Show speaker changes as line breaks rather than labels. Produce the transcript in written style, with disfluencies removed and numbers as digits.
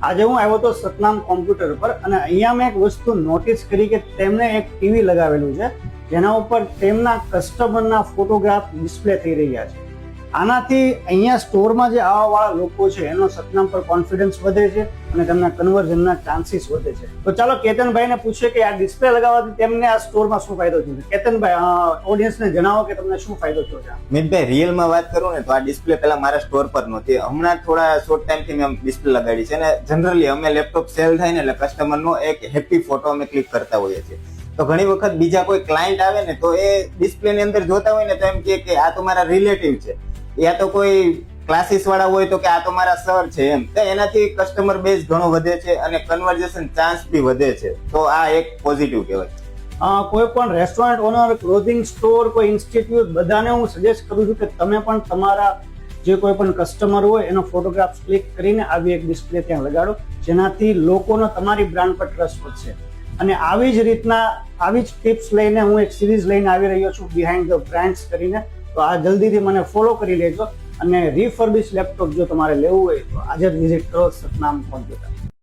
આજે હું આવ્યો તો સતનામ કોમ્પ્યુટર પર અને અહીંયા મેં એક વસ્તુ નોટિસ કરી કે તેમણે એક ટીવી લગાવેલું છે જેના ઉપર તેમના કસ્ટમરના ફોટોગ્રાફ ડિસ્પ્લે થઈ રહ્યા છે. આનાથી અહીંયા સ્ટોરમાં જે આવવાવાળા લોકો છે એનો સતનામ પર કોન્ફિડન્સ વધે છે અને તેમના કન્વર્ઝનના ચાન્સીસ વધે છે. તો ચાલો કેતનભાઈને પૂછીએ કે આ ડિસ્પ્લે લગાવવાથી તેમને આ સ્ટોરમાં શું ફાયદો થયો છે. કેતનભાઈ, ઓડિયન્સને જણાવો કે તમને શું ફાયદો થયો છે.
મિતભાઈ, રિયલમાં વાત કરું ને તો આ ડિસ્પ્લે પેલા મારા સ્ટોર પર નહોતી. હમણાં થોડા શોર્ટ ટાઈમથી મેં ડિસ્પ્લે લગાડી છે ને જનરલી અમે લેપટોપ સેલ થાય ને એટલે કસ્ટમરનો એક હેપી ફોટો અમે ક્લિક કરતા હોઈએ છીએ. તો ઘણી વખત બીજા કોઈ ક્લાયન્ટ આવે ને તો એ ડિસ્પ્લેની અંદર જોતા હોય ને તો એમ કે આ તો મારા રિલેટિવ છે, યા તો કોઈ ક્લાસીસ વાળા હોય તો કે આ તો મારા સર છે એમ. તો એનાથી કસ્ટમર બેઝ ઘણો વધે છે અને કન્વર્ઝેશન ચાન્સ બી વધે છે. તો આ એક પોઝિટિવ કહેવાય.
કોઈ પણ રેસ્ટોરન્ટ ઓનર, ક્લોથિંગ સ્ટોર, કોઈ ઇન્સ્ટિટ્યૂટ, બધાને હું સજેસ્ટ કરું છું કે તમે પણ તમારા જે કોઈ પણ કસ્ટમર હોય એનો ફોટોગ્રાફ ક્લિક કરીને આવી એક ડિસ્પ્લે ત્યાં લગાડો, જેનાથી લોકોનો તમારી બ્રાન્ડ પર ટ્રસ્ટ વધશે. અને આવી જ રીતના આવી જ ટિપ્સ લઈને હું એક સિરીઝ લઈને આવી રહ્યો છું, બિહાઇન્ડ ધ બ્રાન્ડ્સ કરીને. તો આ જલ્દીથી મને ફોલો કરી લેજો અને રિફર્બિશ લેપટોપ જો તમારે લેવું હોય તો આજે જ વિઝિટ કરો સતનામ કોમ્પ્યુટર.